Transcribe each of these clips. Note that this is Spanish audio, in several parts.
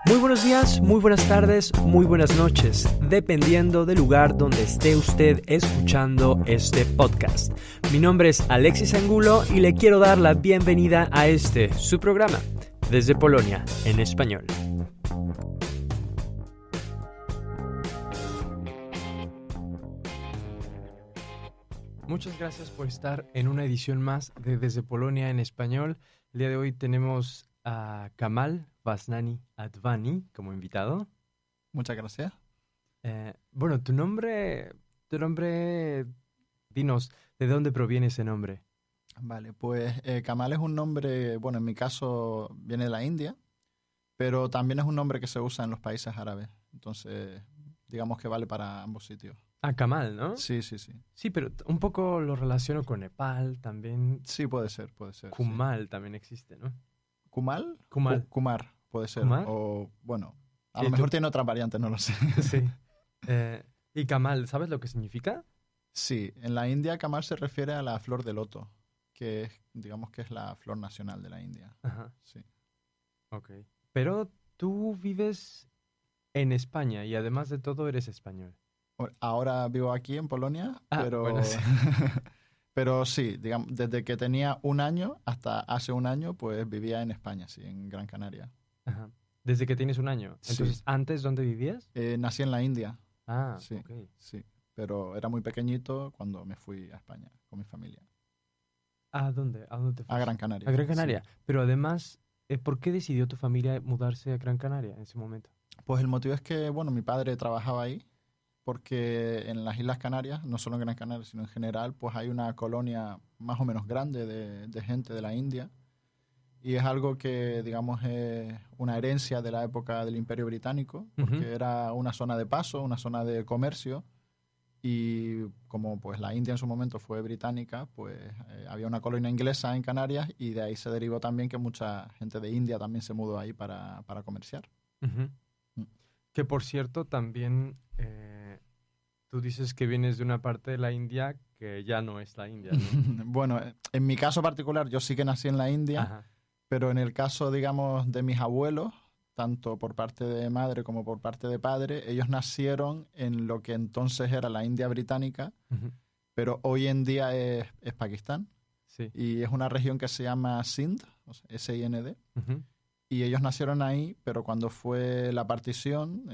Muy buenos días, muy buenas tardes, muy buenas noches, dependiendo del lugar donde esté usted escuchando este podcast. Mi nombre es Alexis Angulo y le quiero dar la bienvenida a su programa, Desde Polonia, en español. Muchas gracias por estar en una edición más de Desde Polonia en español. El día de hoy tenemos a Kamal Vasnani Advani como invitado. Muchas gracias. Bueno, tu nombre, dinos, ¿de dónde proviene ese nombre? Vale, pues Kamal es un nombre, bueno, en mi caso viene de la India, pero también es un nombre que se usa en los países árabes. Entonces, digamos que vale para ambos sitios. Ah, Kamal, ¿no? Sí, sí, sí. Sí, pero un poco lo relaciono con Nepal también. Sí, puede ser. Kumal Sí. también existe, ¿no? ¿Kumal? Kumal. Kumar, puede ser. ¿Kumar? O, bueno, a Sí, lo mejor tiene otra variante, no lo sé. Sí. Y Kamal, ¿sabes lo que significa? Sí, en la India Kamal se refiere a la flor de loto, que es, digamos que es la flor nacional de la India. Ajá. Sí. Ok. Pero tú vives en España y además de todo eres español. Ahora vivo aquí en Polonia, pero, bueno, sí. pero sí, digamos, desde que tenía un año hasta hace un año, pues vivía en España, sí, en Gran Canaria. Ajá. Desde que tienes un año. Sí. Entonces, ¿antes dónde vivías? Nací en la India, Ah, sí, ok. sí, pero era muy pequeñito cuando me fui a España con mi familia. ¿A dónde? ¿A dónde te A fuiste? Gran Canaria. A Gran Canaria. Sí. Pero además, ¿por qué decidió tu familia mudarse a Gran Canaria en ese momento? Pues el motivo es que, bueno, mi padre trabajaba ahí, porque en las Islas Canarias, no solo en Gran Canaria, sino en general, pues hay una colonia más o menos grande de gente de la India. Y es algo que, digamos, es una herencia de la época del Imperio Británico, porque era una zona de paso, una zona de comercio, y como pues la India en su momento fue británica, pues había una colonia inglesa en Canarias y de ahí se derivó también que mucha gente de India también se mudó ahí para comerciar. Uh-huh. Que por cierto, también tú dices que vienes de una parte de la India que ya no es la India, ¿no? Bueno, en mi caso particular, yo sí que nací en la India. Ajá. Pero en el caso, digamos, de mis abuelos, tanto por parte de madre como por parte de padre, ellos nacieron en lo que entonces era la India británica, Uh-huh. pero hoy en día es Pakistán. Sí. Y es una región que se llama Sindh, o sea, S-I-N-D. Uh-huh. Y ellos nacieron ahí, pero cuando fue la partición,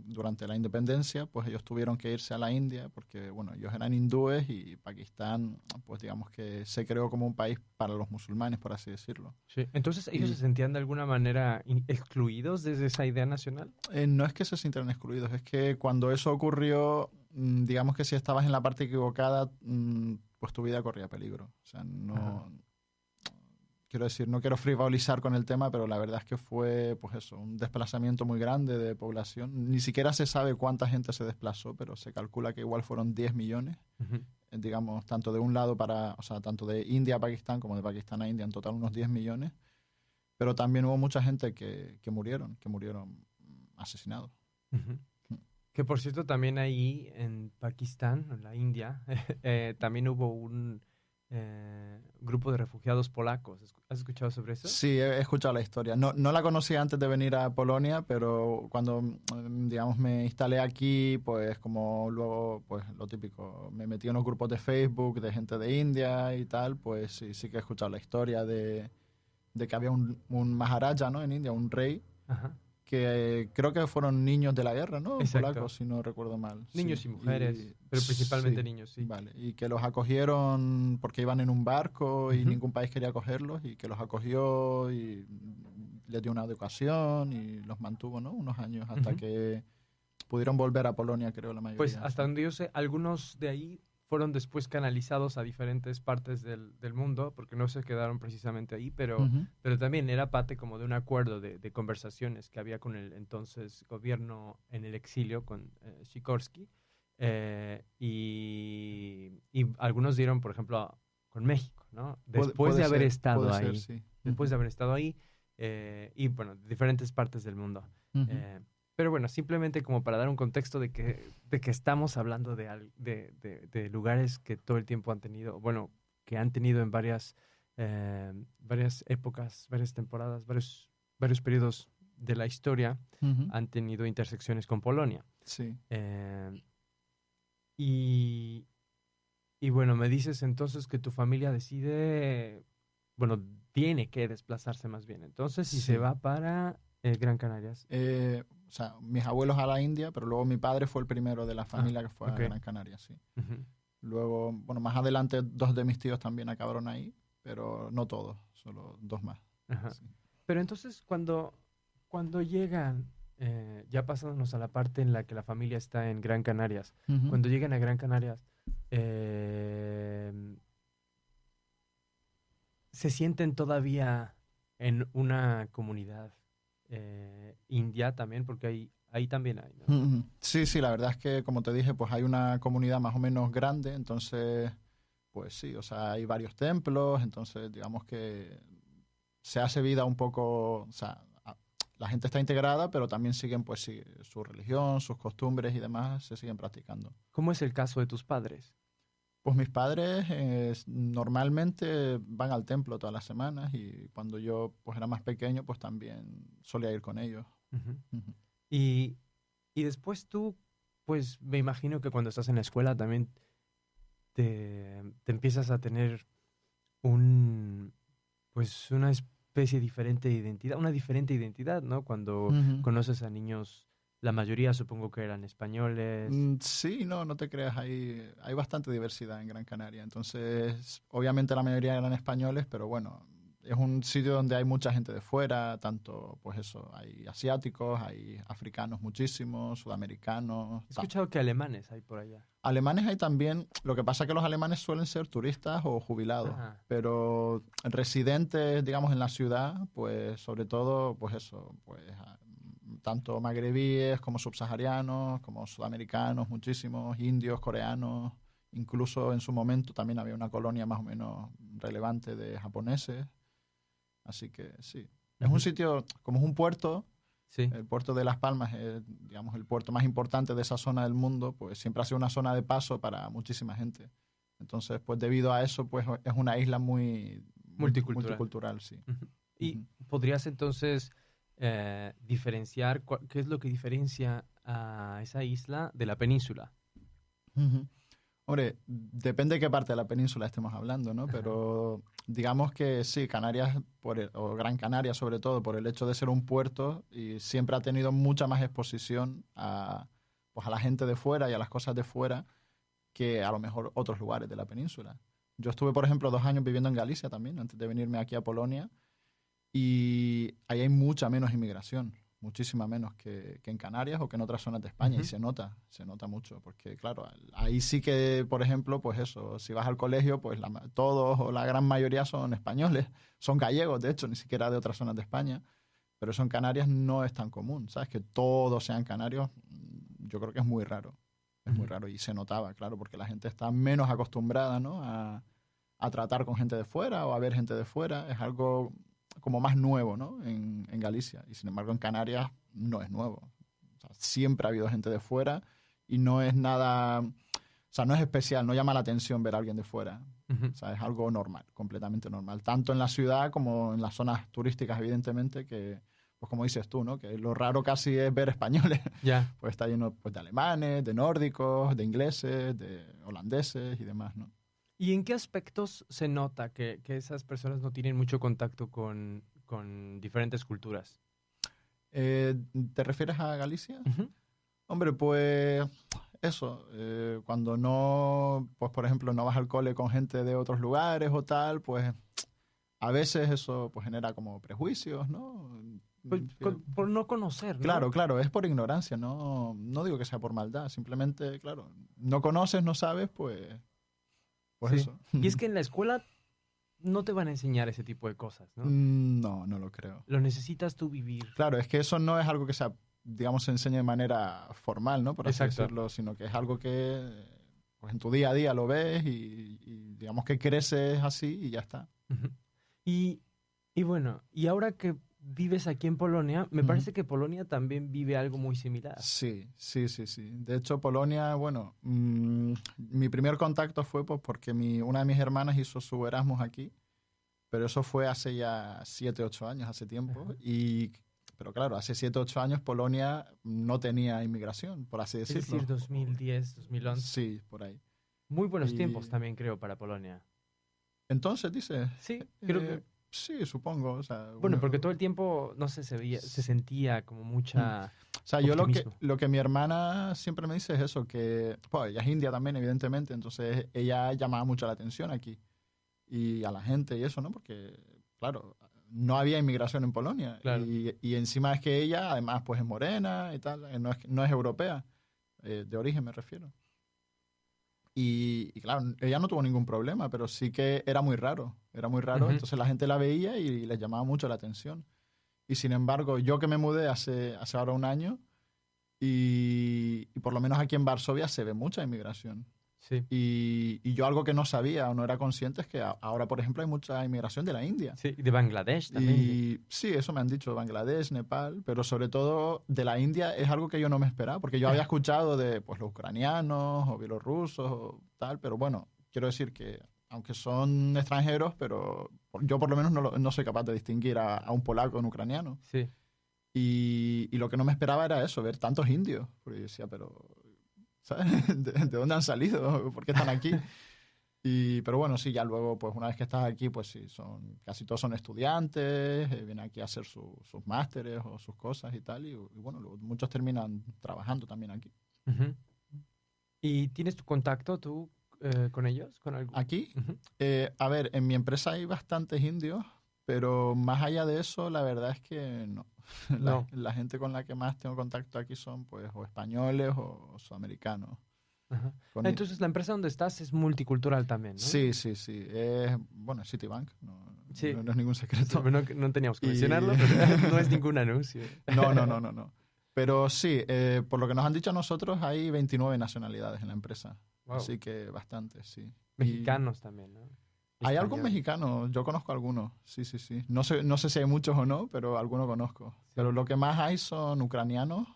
durante la independencia, pues ellos tuvieron que irse a la India porque, bueno, ellos eran hindúes y Pakistán, pues digamos que se creó como un país para los musulmanes, por así decirlo. Sí. Entonces, ¿ellos se sentían de alguna manera excluidos desde esa idea nacional? No es que se sintieran excluidos, es que cuando eso ocurrió, digamos que si estabas en la parte equivocada, pues tu vida corría peligro. O sea, no... Ajá. Quiero decir, no quiero frivolizar con el tema, pero la verdad es que fue, pues eso, un desplazamiento muy grande de población. Ni siquiera se sabe cuánta gente se desplazó, pero se calcula que igual fueron 10 millones, Uh-huh. digamos, tanto de un lado o sea, tanto de India a Pakistán como de Pakistán a India, en total unos 10 millones. Pero también hubo mucha gente que murieron asesinados. Uh-huh. Que por cierto, también ahí en Pakistán, en la India, también hubo un grupo de refugiados polacos. ¿Has escuchado sobre eso? Sí, he escuchado la historia. No la conocía antes de venir a Polonia, pero cuando, digamos, me instalé aquí, pues como luego, pues lo típico, me metí en unos grupos de Facebook de gente de India y tal, pues sí que he escuchado la historia de que había un Maharaja, ¿no? En India, un rey, Ajá. que creo que fueron niños de la guerra, ¿no? Exacto. Polacos, si no recuerdo mal. Niños Sí. y mujeres, pero principalmente sí, niños, sí. Vale, y que los acogieron porque iban en un barco y Uh-huh. ningún país quería acogerlos y que los acogió y les dio una educación y los mantuvo, ¿no? Unos años hasta Uh-huh. que pudieron volver a Polonia, creo, la mayoría. Pues hasta sí. donde yo sé, algunos de ahí fueron después canalizados a diferentes partes del mundo, porque no se quedaron precisamente ahí, pero también era parte como de un acuerdo de conversaciones que había con el entonces gobierno en el exilio, con Sikorski, y algunos dieron, por ejemplo, con México, ¿no? Después de haber estado ahí. Sí. Después de haber estado ahí, y bueno, diferentes partes del mundo. Pero bueno, simplemente como para dar un contexto de que estamos hablando de lugares que todo el tiempo han tenido, bueno, que han tenido en varias épocas, varias temporadas, varios periodos de la historia Ujú. han tenido intersecciones con Polonia. Sí. Y, y bueno, me dices entonces que tu familia decide, bueno, tiene que desplazarse más bien. Entonces, y se Sí. va para Gran Canarias. O sea, mis abuelos a la India, pero luego mi padre fue el primero de la familia que fue ok. a Gran Canaria, sí. Ujú. Luego, bueno, más adelante 2 de mis tíos también acabaron ahí, pero no todos, solo 2 más. Ajá. Sí. Pero entonces cuando llegan, ya pasándonos a la parte en la que la familia está en Gran Canarias, Ujú. cuando llegan a Gran Canarias, eh, se sienten todavía en una comunidad india también, porque ahí también hay, ¿no? Ujú. Sí, sí, la verdad es que, como te dije, pues hay una comunidad más o menos grande, entonces, pues sí, o sea, hay varios templos, entonces digamos que se hace vida un poco, o sea, la gente está integrada, pero también siguen, pues sí, su religión, sus costumbres y demás se siguen practicando. ¿Cómo es el caso de tus padres? Pues mis padres normalmente van al templo todas las semanas y cuando yo pues era más pequeño, pues también solía ir con ellos. Ujú. Ujú. Y, y después tú, pues me imagino que cuando estás en la escuela también te empiezas a tener pues una especie diferente de identidad, una diferente identidad, ¿no? Cuando Ujú. conoces a niños, la mayoría supongo que eran españoles. Sí, no te creas, hay bastante diversidad en Gran Canaria. Entonces, obviamente la mayoría eran españoles, pero bueno, es un sitio donde hay mucha gente de fuera, tanto, pues eso, hay asiáticos, hay africanos muchísimos, sudamericanos. He escuchado que alemanes hay por allá. Alemanes hay también, lo que pasa es que los alemanes suelen ser turistas o jubilados, Ajá. pero residentes, digamos, en la ciudad, pues sobre todo, pues eso, pues tanto magrebíes como subsaharianos, como sudamericanos, muchísimos, indios, coreanos, incluso en su momento también había una colonia más o menos relevante de japoneses, así que sí. Es un Ujú. sitio, como es un puerto, Sí. el puerto de Las Palmas es, digamos, el puerto más importante de esa zona del mundo, pues siempre ha sido una zona de paso para muchísima gente. Entonces, pues debido a eso, pues es una isla muy Multicultural. multicultural, sí. Ujú. ¿Y Ujú. podrías entonces diferenciar qué es lo que diferencia a esa isla de la península? Ujú. Hombre, depende de qué parte de la península estemos hablando, ¿no? Ajá. Pero digamos que sí, Canarias, o Gran Canaria sobre todo, por el hecho de ser un puerto, y siempre ha tenido mucha más exposición pues a la gente de fuera y a las cosas de fuera que a lo mejor otros lugares de la península. Yo estuve, por ejemplo, 2 años viviendo en Galicia también, antes de venirme aquí a Polonia, y ahí hay mucha menos inmigración, muchísima menos que en Canarias o que en otras zonas de España, y Ujú. se nota mucho, porque claro, ahí sí que, por ejemplo, pues eso, si vas al colegio, pues todos o la gran mayoría son españoles, son gallegos, de hecho, ni siquiera de otras zonas de España, pero eso en Canarias no es tan común, ¿sabes? Que todos sean canarios, yo creo que es muy raro. Es muy Ujú. raro y se notaba, claro, porque la gente está menos acostumbrada, ¿no? a tratar con gente de fuera o a ver gente de fuera. Es algo como más nuevo, ¿no? En Galicia. Y sin embargo en Canarias no es nuevo. O sea, siempre ha habido gente de fuera y no es nada, o sea, no es especial, no llama la atención ver a alguien de fuera. Ujú. O sea, es algo normal, completamente normal. Tanto en la ciudad como en las zonas turísticas, evidentemente, que, pues como dices tú, ¿no? Que lo raro casi es ver españoles. Ya. Pues está lleno pues, de alemanes, de nórdicos, de ingleses, de holandeses y demás, ¿no? ¿Y en qué aspectos se nota que esas personas no tienen mucho contacto con diferentes culturas? ¿Te refieres a Galicia? Ujú. Hombre, pues eso, cuando no, pues por ejemplo, no vas al cole con gente de otros lugares o tal, pues a veces eso pues genera como prejuicios, ¿no? Pues, por no conocer, ¿no? Claro, claro, es por ignorancia, no digo que sea por maldad, simplemente, claro, no conoces, no sabes, pues Sí. eso. Y es que en la escuela no te van a enseñar ese tipo de cosas, ¿no? No lo creo. Lo necesitas tú vivir. Claro, es que eso no es algo que sea, digamos, se enseñe de manera formal, ¿no? Por así Exacto. decirlo, sino que es algo que pues, en tu día a día lo ves y digamos que creces así y ya está. Ujú. Y, y bueno, y ahora que vives aquí en Polonia, me Ujú. parece que Polonia también vive algo muy similar. Sí. De hecho, Polonia, bueno, mi primer contacto fue pues, porque una de mis hermanas hizo su Erasmus aquí, pero eso fue hace ya 7, 8 años, hace tiempo. Ajá. pero claro, hace 7 o 8 años Polonia no tenía inmigración, por así decirlo. Es decir, 2010, 2011. Sí, por ahí. Muy buenos Y- tiempos también, creo, para Polonia. Entonces, dice, Sí, creo que... sí, supongo. O sea, Bueno, porque todo el tiempo, no sé, se sentía como mucha O sea, yo optimismo. lo que mi hermana siempre me dice es eso, que pues, ella es india también, evidentemente, entonces ella llamaba mucho la atención aquí y a la gente y eso, ¿no? Porque, claro, no había inmigración en Polonia Claro. y encima es que ella, además, pues es morena y tal, no es europea, de origen me refiero. Y claro, ella no tuvo ningún problema, pero sí que era muy raro, Ujú. entonces la gente la veía y les llamaba mucho la atención. Y sin embargo, yo que me mudé hace ahora un año, y por lo menos aquí en Varsovia se ve mucha inmigración. Sí, Y yo algo que no sabía o no era consciente es que ahora, por ejemplo, hay mucha inmigración de la India. sí, y de Bangladesh también. Y sí, eso me han dicho, Bangladesh, Nepal, pero sobre todo de la India es algo que yo no me esperaba, porque yo había escuchado de pues, los ucranianos o bielorrusos o tal, pero bueno, quiero decir que aunque son extranjeros, pero yo por lo menos no soy capaz de distinguir a un polaco de un ucraniano. Sí, Y lo que no me esperaba era eso, ver tantos indios. Porque yo decía, pero, ¿sabes? ¿De dónde han salido? ¿Por qué están aquí? Pero bueno, sí, ya luego, pues una vez que estás aquí, pues sí, casi todos son estudiantes, vienen aquí a hacer sus másteres o sus cosas y tal. Y bueno, luego muchos terminan trabajando también aquí. ujú. ¿Y tienes tu contacto tú con ellos? ¿Con algún? Aquí, Ujú. a ver, en mi empresa hay bastantes indios, pero más allá de eso, la verdad es que no. No. La gente con la que más tengo contacto aquí son pues o españoles o sudamericanos. Ajá. Con Entonces, la empresa donde estás es multicultural también, ¿no? Sí, sí, sí. Bueno, es Citibank, Sí. no es ningún Sí, secreto. no teníamos que Y- mencionarlo, pero no es ningún anuncio. No. Pero sí, por lo que nos han dicho a nosotros, hay 29 nacionalidades en la empresa. Wow. Así que bastantes, sí. Y Mexicanos también, ¿no? hay algún Españoles. mexicano, yo conozco algunos, sí, sí, sí. No sé si hay muchos o no, pero algunos conozco. Sí. Pero lo que más hay son ucranianos,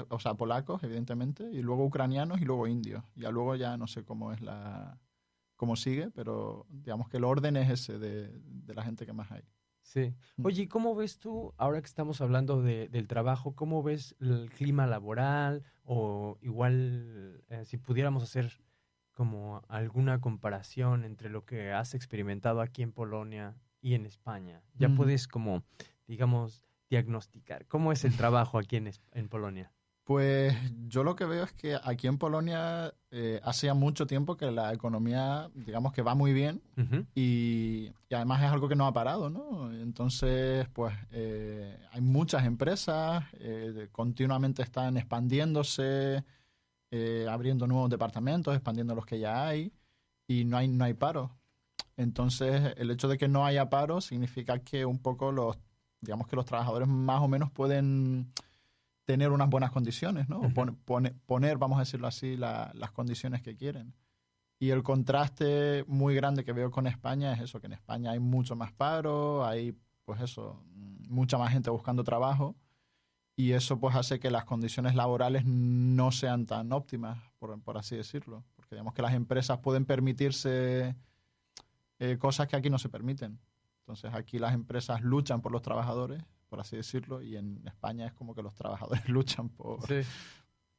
o sea, polacos, evidentemente, y luego ucranianos y luego indios. Luego ya no sé cómo sigue, pero digamos que el orden es ese de la gente que más hay. Sí. Oye, ¿y cómo ves tú, ahora que estamos hablando del trabajo, cómo ves el clima laboral? O igual, si pudiéramos hacer como alguna comparación entre lo que has experimentado aquí en Polonia y en España. Ya Ujú. puedes como, digamos, diagnosticar cómo es el trabajo aquí en Polonia. Pues yo lo que veo es que aquí en Polonia hace ya mucho tiempo que la economía, digamos que va muy bien Ujú. y además es algo que no ha parado, ¿no? Entonces, pues hay muchas empresas, continuamente están expandiéndose, abriendo nuevos departamentos, expandiendo los que ya hay y no hay paro. Entonces, el hecho de que no haya paro significa que un poco digamos que los trabajadores más o menos pueden tener unas buenas condiciones, ¿no? Ujú. Poner, vamos a decirlo así, las condiciones que quieren. Y el contraste muy grande que veo con España es eso, que en España hay mucho más paro, hay, pues eso, mucha más gente buscando trabajo y eso pues hace que las condiciones laborales no sean tan óptimas, por así decirlo. Porque digamos que las empresas pueden permitirse cosas que aquí no se permiten. Entonces aquí las empresas luchan por los trabajadores, por así decirlo, y en España es como que los trabajadores luchan Sí.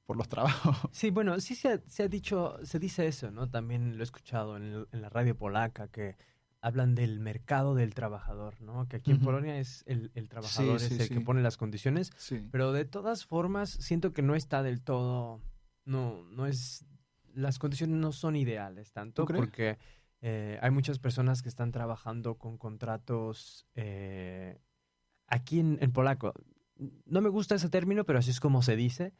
por los trabajos. Sí, bueno, sí se ha dicho, se dice eso, ¿no? También lo he escuchado en la radio polaca, que hablan del mercado del trabajador, ¿no? Que aquí en Ujú. Polonia es el trabajador Sí, es sí, el que sí. pone las condiciones, Sí. pero de todas formas siento que no está del todo, no es, las condiciones no son ideales tanto, ¿Tú crees? porque hay muchas personas que están trabajando con contratos aquí en polaco. No me gusta ese término, pero así es como se dice,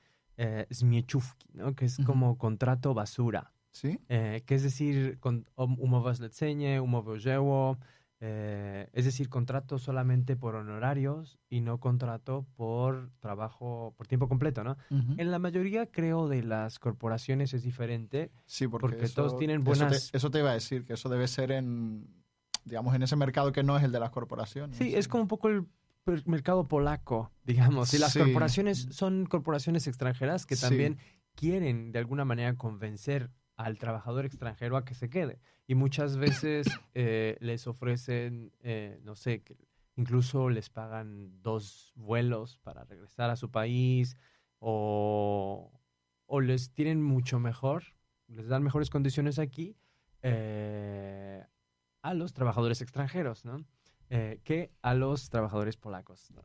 zmieciówki, ¿no? Que es Ujú. como contrato basura. ¿Sí? Que es decir, umowa zlecenie, umowy o dzieło, es decir, contrato solamente por honorarios y no contrato por trabajo por tiempo completo, ¿no? Ujú. En la mayoría, creo, de las corporaciones es diferente, Sí, porque eso, todos tienen eso buenas... eso te iba a decir, que eso debe ser digamos, en ese mercado que no es el de las corporaciones. Sí, es como un poco el mercado polaco, digamos. Y las Sí. corporaciones son corporaciones extranjeras que Sí. también quieren de alguna manera convencer al trabajador extranjero a que se quede. Y muchas veces les ofrecen, no sé, incluso les pagan 2 vuelos para regresar a su país o les tienen mucho mejor, les dan mejores condiciones aquí a los trabajadores extranjeros, ¿no? Que a los trabajadores polacos, ¿no?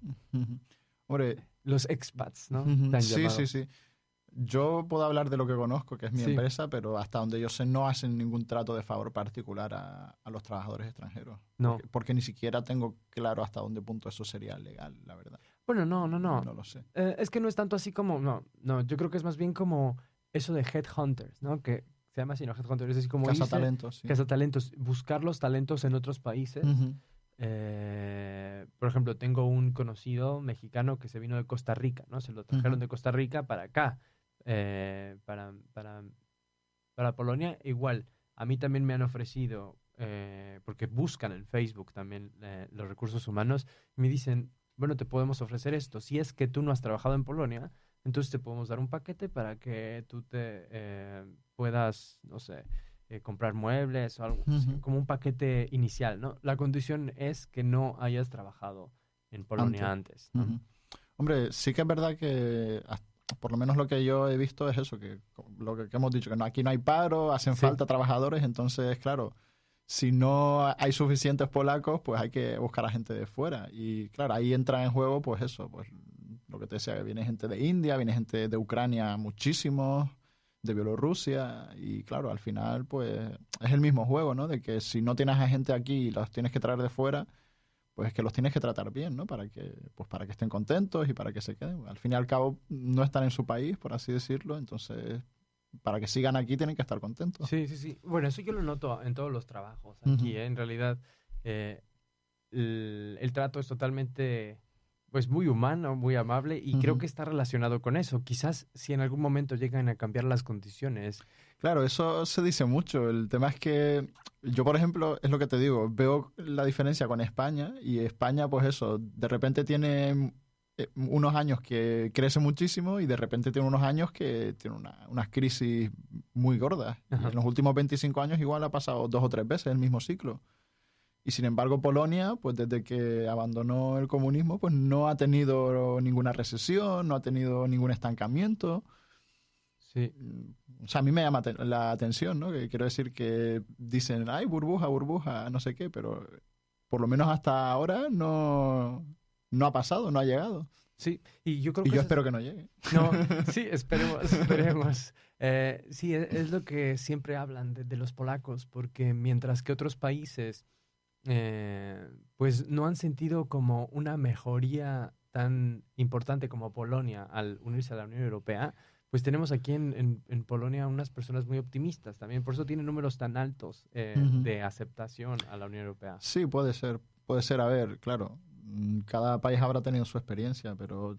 Hombre, Los expats, ¿no? Tan sí, llamados. sí, sí. Yo puedo hablar de lo que conozco, que es mi Sí. empresa, pero hasta donde yo sé no hacen ningún trato de favor particular a los trabajadores extranjeros. No. Porque ni siquiera tengo claro hasta dónde punto eso sería legal, la verdad. Bueno, no. No lo sé. Es que no es tanto así como, no, yo creo que es más bien como eso de headhunters, ¿no? Que se llama así, ¿no? Headhunters, es así como irse, Cazatalentos, sí. cazatalentos, buscar los talentos en otros países. Ujú. Por ejemplo, tengo un conocido mexicano que se vino de Costa Rica, ¿no? Se lo trajeron Ujú. de Costa Rica para acá, para Polonia. Igual, a mí también me han ofrecido, porque buscan en Facebook también los recursos humanos, y me dicen, bueno, te podemos ofrecer esto. Si es que tú no has trabajado en Polonia, entonces te podemos dar un paquete para que tú te puedas, no sé, comprar muebles o algo, así, Ujú. como un paquete inicial, ¿no? La condición es que no hayas trabajado en Polonia antes, ¿no? Ujú. Hombre, sí que es verdad que por lo menos lo que yo he visto es eso, que lo que hemos dicho, que aquí no hay paro, hacen Sí. falta trabajadores, entonces, claro, si no hay suficientes polacos, pues hay que buscar a gente de fuera. Y claro, ahí entra en juego, pues eso, pues lo que te decía, que viene gente de India, viene gente de Ucrania muchísimos, de Bielorrusia, y claro, al final, pues es el mismo juego, ¿no? De que si no tienes a gente aquí y los tienes que traer de fuera, pues es que los tienes que tratar bien, ¿no? Para que estén contentos y para que se queden. Al fin y al cabo, no están en su país, por así decirlo, entonces, para que sigan aquí tienen que estar contentos. Sí. Bueno, eso yo lo noto en todos los trabajos Ujú. aquí, ¿eh? En realidad, eh, el trato es totalmente, pues, muy humano, muy amable, y creo Ujú. que está relacionado con eso. Quizás si en algún momento llegan a cambiar las condiciones. Claro, eso se dice mucho. El tema es que yo, por ejemplo, es lo que te digo, veo la diferencia con España y España, pues eso, de repente tiene unos años que crece muchísimo y de repente tiene unos años que tiene unas crisis muy gordas. Y Ajá. en los últimos 25 años igual ha pasado 2 o 3 veces el mismo ciclo. Y sin embargo, Polonia, pues desde que abandonó el comunismo, pues no ha tenido ninguna recesión, no ha tenido ningún estancamiento. Sí. O sea, a mí me llama la atención, ¿no? Que quiero decir que dicen, ay, burbuja, burbuja, no sé qué, pero por lo menos hasta ahora no ha pasado, no ha llegado. Sí, y yo creo Y que yo eso espero que no llegue. no, sí, esperemos. Sí, es lo que siempre hablan de los polacos, porque mientras que otros países pues no han sentido como una mejoría tan importante como Polonia al unirse a la Unión Europea, pues tenemos aquí en Polonia unas personas muy optimistas también, por eso tienen números tan altos Ujú. de aceptación a la Unión Europea. Sí, puede ser. Puede ser, a ver, claro, cada país habrá tenido su experiencia, pero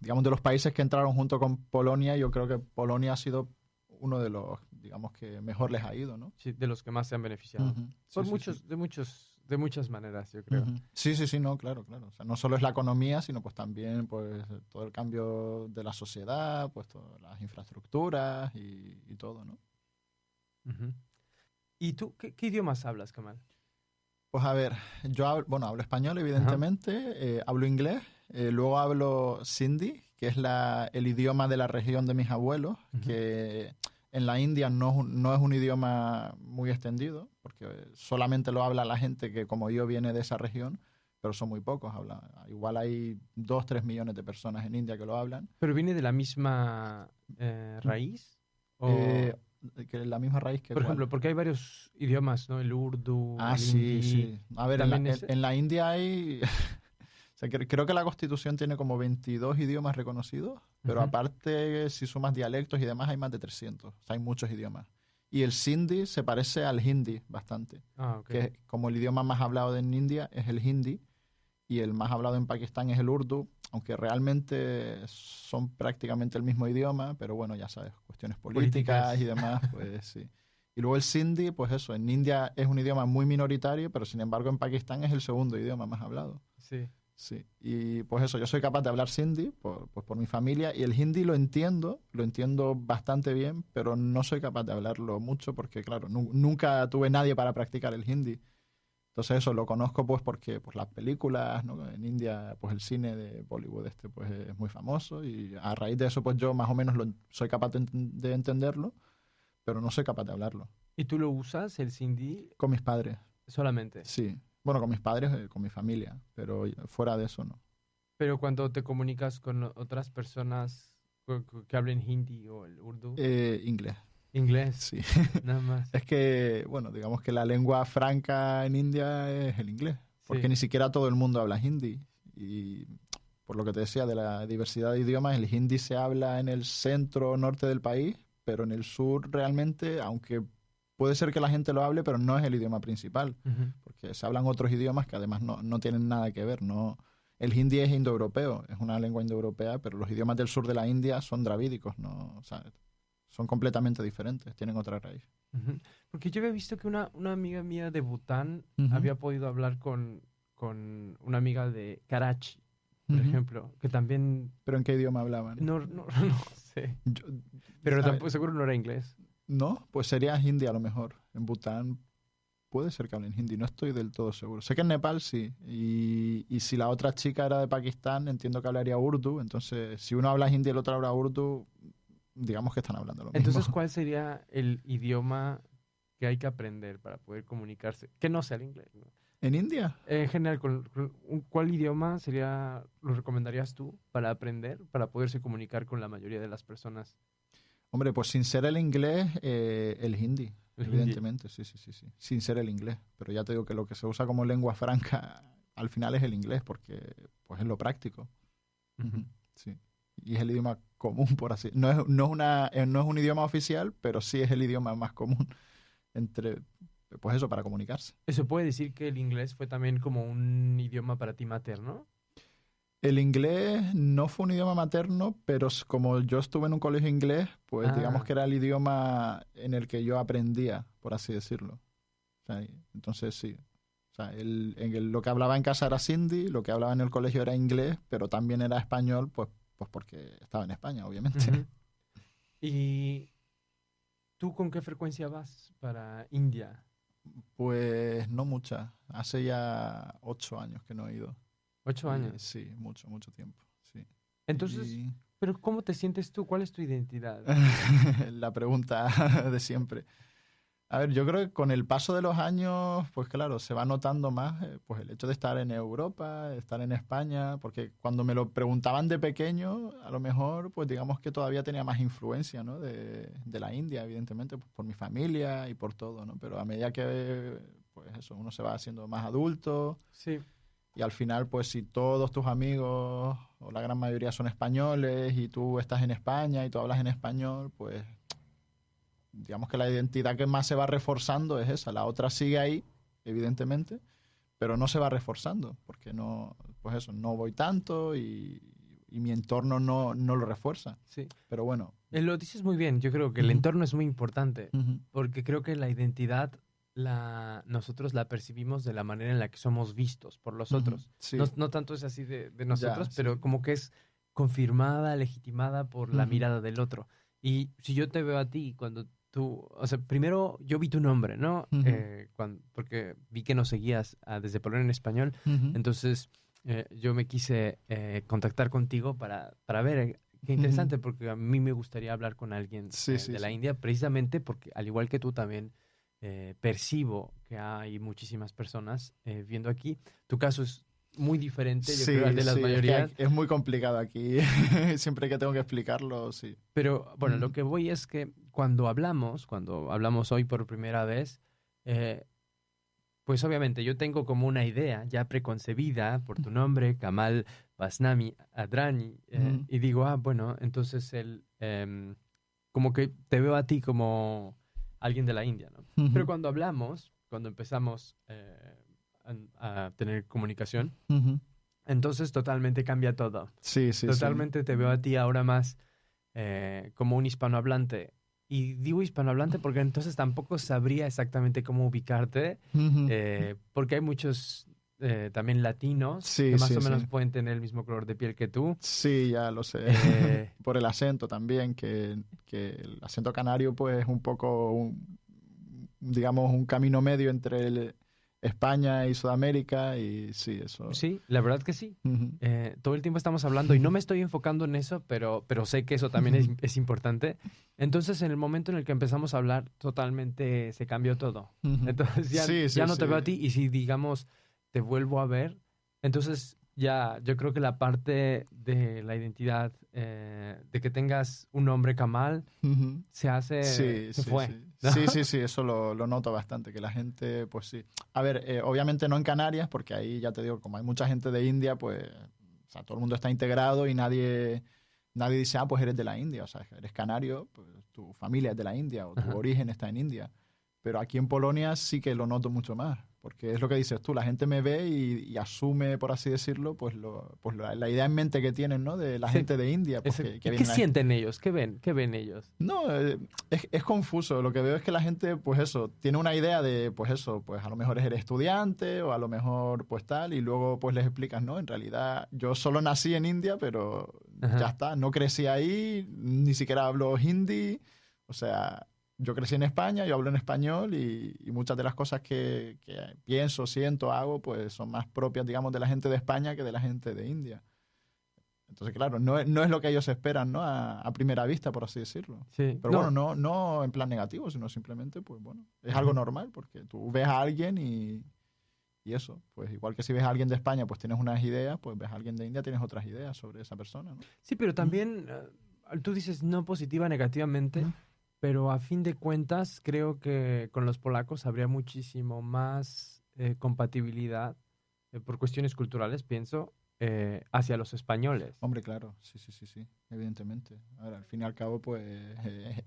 digamos, de los países que entraron junto con Polonia, yo creo que Polonia ha sido uno de los, digamos, que mejor les ha ido, ¿no? Sí, de los que más se han beneficiado. Ujú. Sí, Por sí, muchos, sí. de muchas maneras, yo creo. Ujú. Sí, no, claro, claro. O sea, no solo es la economía, sino pues también pues todo el cambio de la sociedad, pues todas las infraestructuras y todo, ¿no? Ujú. ¿Y tú qué idiomas hablas, Kamal? Pues a ver, yo hablo español, evidentemente, hablo inglés, luego hablo sindhi, que es el idioma de la región de mis abuelos, Ujú. que en la India no es un idioma muy extendido, porque solamente lo habla la gente que como yo viene de esa región, pero son muy pocos. Igual hay 2 o 3 millones de personas en India que lo hablan. ¿Pero viene de la misma raíz? ¿O, Eh, que es la misma raíz que por cuál. ejemplo, porque hay varios idiomas, ¿no? El urdu, el Sí, hindi. sí. A ver, ¿También ese? en la India hay... O sea, creo que la Constitución tiene como 22 idiomas reconocidos, pero Ujú. aparte, si sumas dialectos y demás, hay más de 300. O sea, hay muchos idiomas. Y el sindhi se parece al hindi bastante, Ah, ok. que como el idioma más hablado en India es el hindi y el más hablado en Pakistán es el urdu, aunque realmente son prácticamente el mismo idioma, pero bueno, ya sabes, cuestiones políticas y demás, pues sí. Y luego el sindhi, pues eso, en India es un idioma muy minoritario, pero sin embargo en Pakistán es el segundo idioma más hablado. Sí. Sí, y pues eso, yo soy capaz de hablar sindhi pues por mi familia y el hindi lo entiendo bastante bien, pero no soy capaz de hablarlo mucho porque, claro, nunca tuve nadie para practicar el hindi. Entonces eso lo conozco pues porque pues las películas, ¿no? En India pues el cine de Bollywood pues es muy famoso y a raíz de eso pues yo más o menos soy capaz de entenderlo, pero no soy capaz de hablarlo. ¿Y tú lo usas, el Sindhi, Con mis padres, solamente? sí. Bueno, con mis padres, con mi familia, pero fuera de eso no. Pero cuando te comunicas con otras personas que hablen hindi o el urdu, Inglés, inglés, sí. nada más. Es que, bueno, digamos que la lengua franca en India es el inglés, porque Sí. ni siquiera todo el mundo habla hindi. Y por lo que te decía de la diversidad de idiomas, el hindi se habla en el centro norte del país, pero en el sur realmente, aunque puede ser que la gente lo hable, pero no es el idioma principal, Ujú. porque se hablan otros idiomas que además no tienen nada que ver. No, el hindi es indoeuropeo, es una lengua indoeuropea, pero los idiomas del sur de la India son dravídicos, ¿no? O sea, son completamente diferentes, tienen otra raíz. Ujú. Porque yo había visto que una amiga mía de Bután Ujú. había podido hablar con una amiga de Karachi, por Ujú. ejemplo, que también ¿Pero en qué idioma hablaban? no sé, Yo- pero a ver, tampoco seguro no era inglés. no, pues sería hindi a lo mejor. En Bután puede ser que hablen hindi, no estoy del todo seguro. Sé que en Nepal sí, y si la otra chica era de Pakistán, entiendo que hablaría urdu, entonces si uno habla hindi y el otro habla urdu, digamos que están hablando lo mismo. Entonces, ¿cuál sería el idioma que hay que aprender para poder comunicarse? Que no sea el inglés, ¿no? ¿En India? En general, ¿cuál idioma lo recomendarías tú para aprender, para poderse comunicar con la mayoría de las personas? Hombre, pues sin ser el inglés, el hindi, El hindi. evidentemente, sí. Sin ser el inglés. Pero ya te digo que lo que se usa como lengua franca al final es el inglés, porque pues es lo práctico. Ujú. Sí. Y es el idioma común, por así. No es un idioma oficial, pero sí es el idioma más común entre, pues eso, para comunicarse. ¿Eso puede decir que el inglés fue también como un idioma para ti materno? El inglés no fue un idioma materno, pero como yo estuve en un colegio inglés, pues digamos Ah, que era el idioma en el que yo aprendía, por así decirlo. O sea, entonces sí. O sea, lo que hablaba en casa era sindhi, lo que hablaba en el colegio era inglés, pero también era español, pues porque estaba en España, obviamente. ujú. ¿Y tú con qué frecuencia vas para India? Pues no mucha. Hace ya 8 años que no he ido. 8 años. Sí, mucho tiempo. Sí. Entonces, Y ¿pero cómo te sientes tú? ¿Cuál es tu identidad? la pregunta de siempre. A ver, yo creo que con el paso de los años, pues claro, se va notando más pues el hecho de estar en Europa, de estar en España, porque cuando me lo preguntaban de pequeño, a lo mejor, pues digamos que todavía tenía más influencia, ¿no? De la India, evidentemente, pues, por mi familia y por todo, ¿no? Pero a medida que, pues eso, uno se va haciendo más adulto Sí. y al final, pues si todos tus amigos o la gran mayoría son españoles y tú estás en España y tú hablas en español, pues digamos que la identidad que más se va reforzando es esa. La otra sigue ahí, evidentemente, pero no se va reforzando, porque no, pues eso, no voy tanto y mi entorno no lo refuerza. Sí. Pero bueno. Lo dices muy bien. Yo creo que el Ujú. entorno es muy importante Ujú. porque creo que la identidad nosotros la percibimos de la manera en la que somos vistos por los Ujú. otros. Sí. No tanto es así de nosotros, Ya, pero sí. como que es confirmada, legitimada por la Ujú. mirada del otro. Y si yo te veo a ti cuando tú, o sea, primero yo vi tu nombre, ¿no? Ujú. Porque vi que nos seguías desde Polonia en español, Ujú. entonces yo me quise contactar contigo para ver, qué interesante, porque a mí me gustaría hablar con alguien Sí, sí, de la sí. India, precisamente porque al igual que tú también percibo que hay muchísimas personas viendo aquí. Tu caso es muy diferente, yo creo, al de las Sí, es que mayorías. es muy complicado aquí. Siempre que tengo que explicarlo, sí. Pero bueno, lo Ujú. que voy es que cuando hablamos hoy por primera vez, eh, pues obviamente yo tengo como una idea ya preconcebida por tu nombre, Kamal Basnami Adrani, Ujú. y digo, bueno, entonces como que te veo a ti como alguien de la India, ¿no? Pero Ujú. cuando empezamos a tener comunicación, Ujú. entonces totalmente cambia todo. Sí, sí, sí. Totalmente te veo a ti ahora más como un hispanohablante. Y digo hispanohablante porque entonces tampoco sabría exactamente cómo ubicarte, Ujú. porque hay muchos también latinos Sí, que más sí, o menos sí. pueden tener el mismo color de piel que tú. Sí, ya lo sé. Eh, Por el acento también, que el acento canario pues es un poco, digamos, un camino medio España y Sudamérica y sí, eso. Sí, la verdad que sí. Ujú. Todo el tiempo estamos hablando y no me estoy enfocando en eso, pero sé que eso también es importante. Entonces, en el momento en el que empezamos a hablar, totalmente se cambió todo. Ujú. Entonces, Sí, sí, ya no te sí. veo a ti y si, digamos, te vuelvo a ver, entonces ya yo creo que la parte de la identidad, de que tengas un nombre Kamal, Ujú. Sí, se sí, fue, sí. ¿no? Sí, sí, sí, eso lo noto bastante, que la gente, pues sí. A ver, obviamente no en Canarias, porque ahí ya te digo, como hay mucha gente de India, pues, o sea, todo el mundo está integrado y nadie dice, pues eres de la India, o sea, eres canario, pues tu familia es de la India o tu Ajá. origen está en India. Pero aquí en Polonia sí que lo noto mucho más, porque es lo que dices tú, la gente me ve y asume, por así decirlo, pues, la idea en mente que tienen, ¿no? De la Sí. gente de India, pues que ¿Y qué vienen a... sienten ellos? ¿Qué ven? ¿Qué ven ellos? No, es confuso. Lo que veo es que la gente, pues eso, tiene una idea de, pues eso, pues a lo mejor eres estudiante o a lo mejor pues tal, y luego pues les explicas, no, en realidad yo solo nací en India, pero ya Ajá. está, no crecí ahí, ni siquiera hablo hindi, o sea, yo crecí en España, yo hablo en español y muchas de las cosas que pienso, siento, hago, pues son más propias, digamos, de la gente de España que de la gente de India. Entonces, claro, no es lo que ellos esperan, ¿no? A primera vista, por así decirlo. Sí. Pero bueno, No. no en plan negativo, sino simplemente, pues bueno, es algo Ujú. normal, porque tú ves a alguien y eso, pues igual que si ves a alguien de España, pues tienes unas ideas, pues ves a alguien de India, tienes otras ideas sobre esa persona, ¿no? Sí, pero Ujú. también tú dices no positiva, negativamente, Ujú. pero a fin de cuentas creo que con los polacos habría muchísimo más compatibilidad por cuestiones culturales, pienso, hacia los españoles. Hombre, claro, sí, sí, sí, sí, evidentemente. Ahora, al fin y al cabo, pues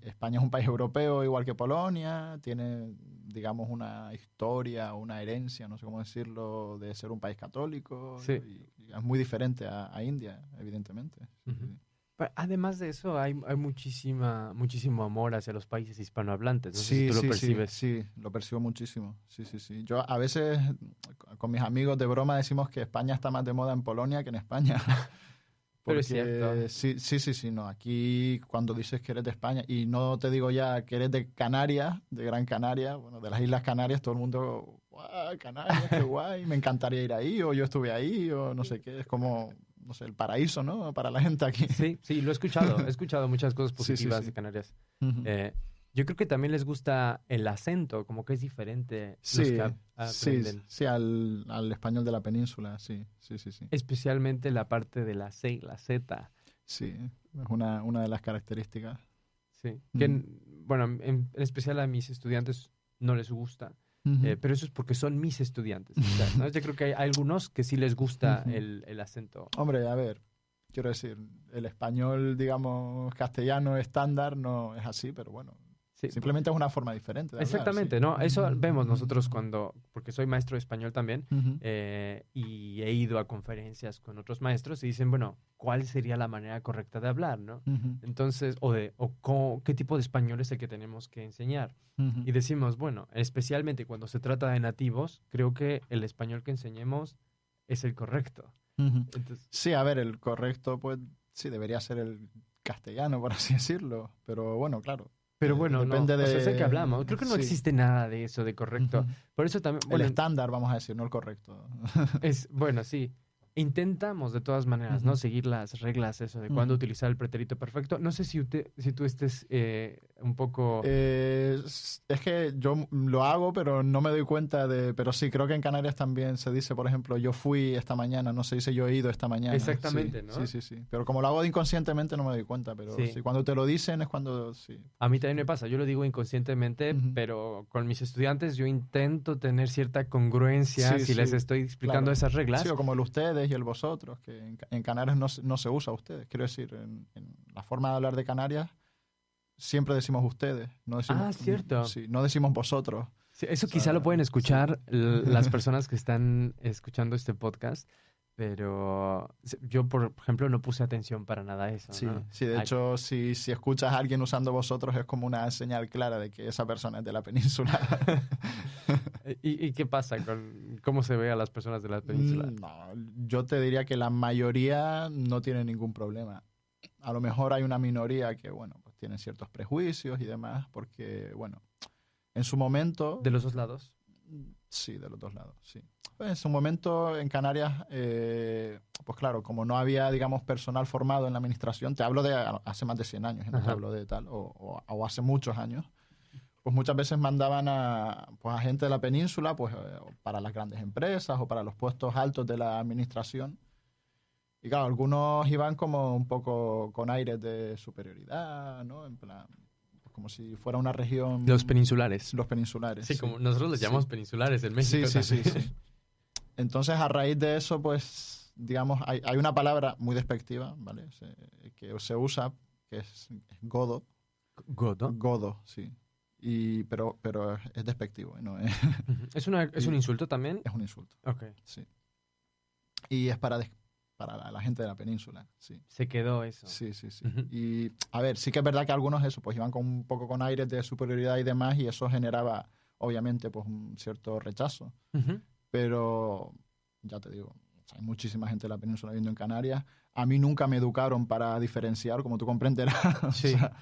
España es un país europeo igual que Polonia, tiene, digamos, una historia, una herencia, no sé cómo decirlo, de ser un país católico Sí. y es muy diferente a India, evidentemente. Sí, sí, Ujú. sí. Pero además de eso, hay muchísimo amor hacia los países hispanohablantes. No sé si Sí, tú lo sí, sí, percibes. sí, lo percibo muchísimo. Sí, sí, sí. Yo a veces con mis amigos de broma decimos que España está más de moda en Polonia que en España. Pero es cierto. Porque sí, sí, sí, sí, no. Aquí cuando dices que eres de España, y no te digo ya que eres de Canarias, de Gran Canaria, bueno, de las Islas Canarias, todo el mundo, ¡guau, Canarias, qué guay! Me encantaría ir ahí, o yo estuve ahí, o no sé qué. Es como, no sé, el paraíso, ¿no? Para la gente aquí. Sí, sí, lo he escuchado. He escuchado muchas cosas Sí, sí, positivas de sí. Canarias. Ujú. Eh, yo creo que también les gusta el acento, como que es diferente los que Sí, sí, aprenden. sí, al español de la península, sí, sí, sí, sí. Especialmente la parte de la C y la Z. Sí, es una de las características. Sí. Ujú. Bueno, en especial a mis estudiantes no les gusta. Ujú. Pero eso es porque son mis estudiantes, quizás, ¿no? Yo creo que hay algunos que sí les gusta Ujú. el acento. Hombre, a ver, quiero decir, el español, digamos, castellano estándar no es así, pero bueno, Sí, simplemente es una forma diferente de hablar, sí. exactamente, ¿no? Eso vemos nosotros porque soy maestro de español también, Ujú. y he ido a conferencias con otros maestros y dicen, bueno, ¿cuál sería la manera correcta de hablar, ¿no? Ujú. Entonces, qué tipo de español es el que tenemos que enseñar. Ujú. Y decimos, bueno, especialmente cuando se trata de nativos, creo que el español que enseñemos es el correcto. Ujú. Entonces, Sí, a ver, el correcto, pues sí, debería ser el castellano, por así decirlo, pero bueno, claro, pero bueno, no, depende o sea, sé que hablamos. de... Creo que no Sí. existe nada de eso de correcto. Ujú. Por eso también, El bueno, estándar, vamos a decir, no el correcto. bueno, sí. Intentamos de todas maneras, ¿no? Ujú. Seguir las reglas, eso de cuándo Ujú. utilizar el pretérito perfecto. No sé si tú estés un poco... Es que yo lo hago, pero no me doy cuenta de... Pero sí, creo que en Canarias también se dice, por ejemplo, yo fui esta mañana, no se dice yo he ido esta mañana. Sí, Exactamente, sí, ¿no? sí, sí. Pero como lo hago inconscientemente no me doy cuenta, pero Sí. sí, cuando te lo dicen es cuando sí. A mí también me pasa, yo lo digo inconscientemente, Ujú. pero con mis estudiantes yo intento tener cierta congruencia Sí, si les sí, estoy explicando claro. esas Sí, reglas. o como el ustedes y el vosotros, que en Canarias no se usa ustedes. Quiero decir, en la forma de hablar de Canarias siempre decimos ustedes, no decimos, Ah, cierto. sí, no decimos vosotros. Sí, eso O quizá lo sea, pueden sí. escuchar las personas que están escuchando este podcast, pero yo, por ejemplo, no puse atención para nada a eso, Sí, ¿no? sí, de hecho, si escuchas a alguien usando vosotros es como una señal clara de que esa persona es de la península. ¿Y qué pasa con cómo se ve a las personas de la península? No, yo te diría que la mayoría no tiene ningún problema. A lo mejor hay una minoría que, bueno, pues tienen ciertos prejuicios y demás, porque, bueno, en su momento, ¿De los dos lados? Sí, de los dos lados, sí. Pues en su momento en Canarias, pues claro, como no había, digamos, personal formado en la administración, te hablo de hace más de 100 años, no te Ajá. hablo de tal, o hace muchos años, pues muchas veces mandaban pues a gente de la península, pues para las grandes empresas o para los puestos altos de la administración. Y claro, algunos iban como un poco con aires de superioridad, ¿no? En plan, pues como si fuera una región... Los peninsulares. Los peninsulares, Sí, sí. como nosotros les llamamos Sí. peninsulares en México. Sí, sí, también. sí. Entonces, a raíz de eso, pues, digamos, hay una palabra muy despectiva, ¿vale? Que se usa, que es godo. ¿Godo? Godo, sí. Pero es despectivo, ¿no? Ujú. ¿Es un insulto también? Es un insulto, Ok. sí. Y es para la gente de la península, sí. Se quedó eso. Sí, sí, sí. Ujú. Y, a ver, sí que es verdad que algunos eso, pues iban con un poco con aires de superioridad y demás, y eso generaba, obviamente, pues un cierto rechazo. Ujú. Pero, ya te digo, o sea, hay muchísima gente de la península viviendo en Canarias. A mí nunca me educaron para diferenciar, como tú comprenderás. Sí. O sea,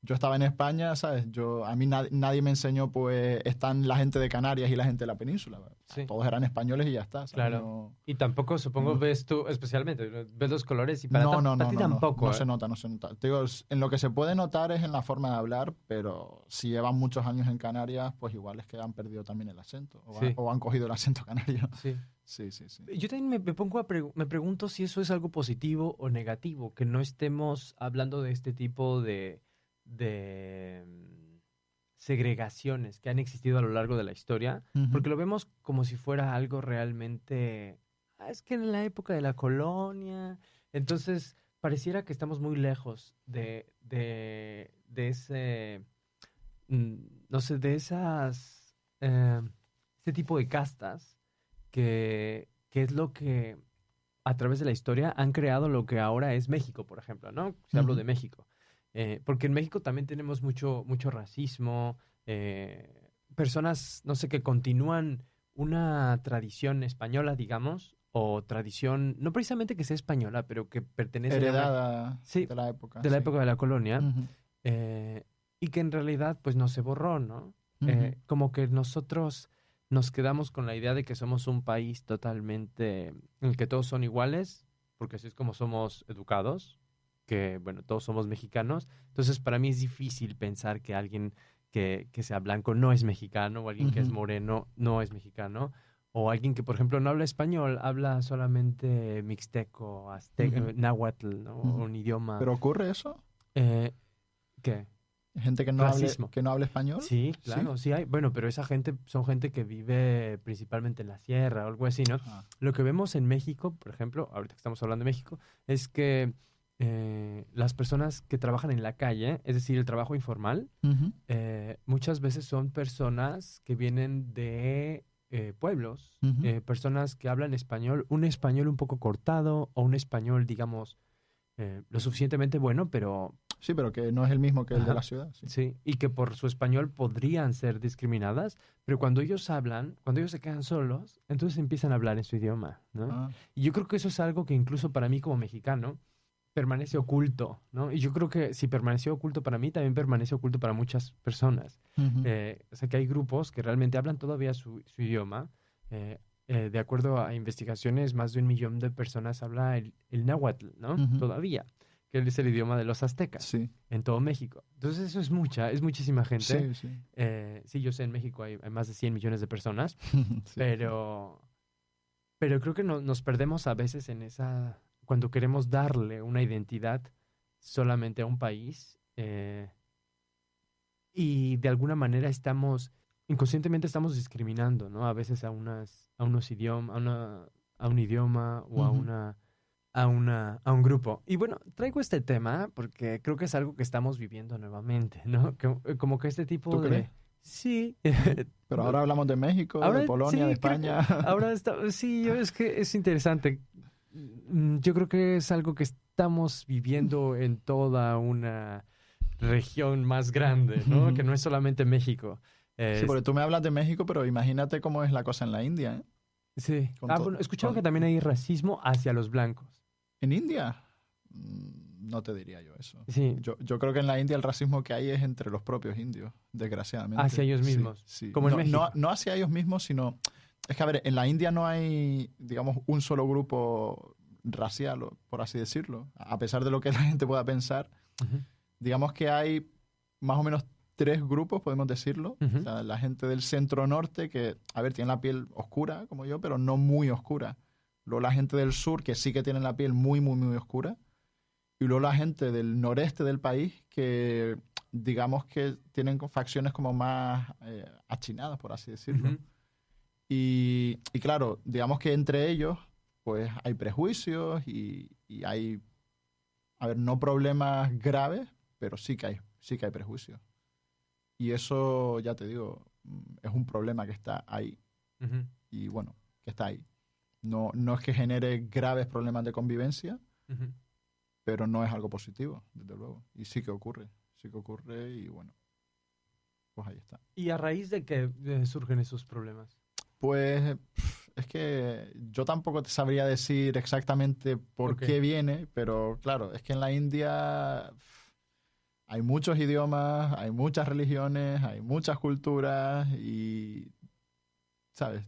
yo estaba en España, ¿sabes? A mí nadie me enseñó, pues, están la gente de Canarias y la gente de la península. O sea, Sí. todos eran españoles y ya está, ¿sabes? Claro. No, Y tampoco, supongo, No. ves tú, especialmente, ves los colores y para ti tampoco. no se nota, no se nota. Te digo, en lo que se puede notar es en la forma de hablar, pero si llevan muchos años en Canarias, pues igual es que han perdido también el acento, Sí. o han cogido el acento canario. Sí. Sí, sí, sí. Yo también me pregunto si eso es algo positivo o negativo, que no estemos hablando de este tipo de segregaciones que han existido a lo largo de la historia, Ujú. porque lo vemos como si fuera algo realmente... es que en la época de la colonia, entonces pareciera que estamos muy lejos de ese, no sé, de ese tipo de castas que es lo que a través de la historia han creado lo que ahora es México, por ejemplo, ¿no? Si hablo Ujú. de México. Porque en México también tenemos mucho racismo, personas, no sé, que continúan una tradición española, digamos, o tradición, no precisamente que sea española, pero que pertenece a Heredada Sí, de la época. de la sí. época de la colonia, Ujú. y que en realidad pues no se borró, ¿no? Ujú. Como que nosotros nos quedamos con la idea de que somos un país totalmente en el que todos son iguales, porque así es como somos educados, que bueno, todos somos mexicanos. Entonces para mí es difícil pensar que alguien que sea blanco no es mexicano, o alguien que es Ujú. moreno no es mexicano, o alguien que, por ejemplo, no habla español, habla solamente mixteco, azteca, Ujú. náhuatl, ¿no? Ujú. Un idioma. ¿Pero ocurre eso? ¿Qué? ¿Gente que Racismo. no hable español? Sí, claro, sí hay. Bueno, pero esa gente son gente que vive principalmente en la sierra o algo así, ¿no? Ah. Lo que vemos en México, por ejemplo, ahorita que estamos hablando de México, es que las personas que trabajan en la calle, es decir, el trabajo informal, Ujú. muchas veces son personas que vienen de pueblos, Ujú. personas que hablan español, un español un poco cortado o un español, digamos, lo suficientemente bueno, pero Sí, pero que no es el mismo que el de Ajá. la ciudad. Sí. sí, y que por su español podrían ser discriminadas, pero cuando ellos hablan, cuando ellos se quedan solos, entonces empiezan a hablar en su idioma, ¿no? Ah. Y yo creo que eso es algo que incluso para mí como mexicano permanece oculto, ¿no? Y yo creo que si permaneció oculto para mí, también permanece oculto para muchas personas. Ujú. O sea, que hay grupos que realmente hablan todavía su idioma. De acuerdo a investigaciones, más de 1 millón de personas habla el náhuatl, ¿no? Ujú. Todavía, que es el idioma de los aztecas Sí, en todo México. Entonces eso es muchísima gente. sí, sí. Sí, yo sé, en México hay más de 100 millones de personas, Sí. pero creo que nos perdemos a veces en cuando queremos darle una identidad solamente a un país, y de alguna manera inconscientemente estamos discriminando, ¿no? A veces a unos idiomas, a un idioma o Ujú. a un grupo. Y bueno, traigo este tema porque creo que es algo que estamos viviendo nuevamente, ¿no? Como que este tipo ¿Tú de... crees? Sí. Pero ahora hablamos de México, de Polonia, sí, de creo que España. ahora sí, es que es interesante. Yo creo que es algo que estamos viviendo en toda una región más grande, ¿no? Que no es solamente México. Sí, porque tú me hablas de México, pero imagínate cómo es la cosa en la India, ¿eh? Sí. Con Bueno, he escuchado con- que también hay racismo hacia los blancos. ¿En India? no te diría yo eso. Sí. Yo creo que en la India el racismo que hay es entre los propios indios, desgraciadamente. Hacia ellos mismos, sí. como en México. No hacia ellos mismos, sino... Es que, a ver, en la India no hay, digamos, un solo grupo racial, por así decirlo. A pesar de lo que la gente pueda pensar, Uh-huh. digamos que hay más o menos 3 grupos, podemos decirlo. Uh-huh. O sea, la gente del centro-norte, que, a ver, tiene la piel oscura, como yo, pero no muy oscura. Luego la gente del sur, que sí que tiene la piel muy, muy, muy oscura. Y luego la gente del noreste del país, que digamos que tienen facciones como más achinadas, por así decirlo. Uh-huh. Y claro, digamos que entre ellos pues hay prejuicios y hay, a ver, no problemas graves, pero sí que hay prejuicios. Y eso, ya te digo, es un problema que está ahí. Uh-huh. Y bueno, que está ahí. No es que genere graves problemas de convivencia, Uh-huh. pero no es algo positivo, desde luego. Y sí que ocurre y bueno, pues ahí está. ¿Y a raíz de qué surgen esos problemas? Pues es que yo tampoco te sabría decir exactamente por qué viene, pero claro, es que en la India hay muchos idiomas, hay muchas religiones, hay muchas culturas y, ¿sabes?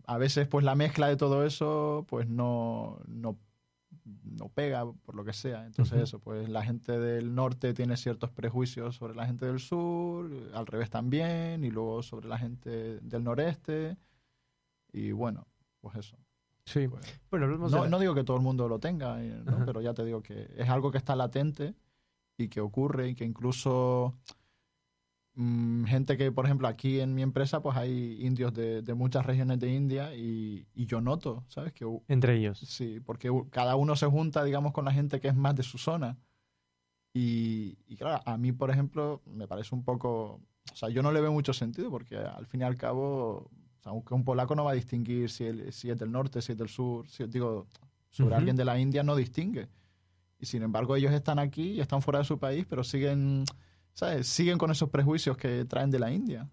A veces pues la mezcla de todo eso pues no pega por lo que sea. Entonces Uh-huh. eso, pues la gente del norte tiene ciertos prejuicios sobre la gente del sur, al revés también, y luego sobre la gente del noreste. Y bueno, pues eso. Sí. Pues, Bueno, hablamos no digo que todo el mundo lo tenga, ¿no? Ajá. Pero ya te digo que es algo que está latente y que ocurre y que incluso gente que, por ejemplo, aquí en mi empresa pues hay indios de muchas regiones de India y yo noto, ¿sabes? Que Entre ellos. sí, porque cada uno se junta, digamos, con la gente que es más de su zona. Y claro, a mí, por ejemplo, me parece un poco... O sea, yo no le veo mucho sentido porque al fin y al cabo, o sea, aunque un polaco no va a distinguir si es del norte, si es del sur, digo, sobre Uh-huh. alguien de la India no distingue. Y sin embargo, ellos están aquí y están fuera de su país, pero siguen, ¿sabes? Siguen con esos prejuicios que traen de la India.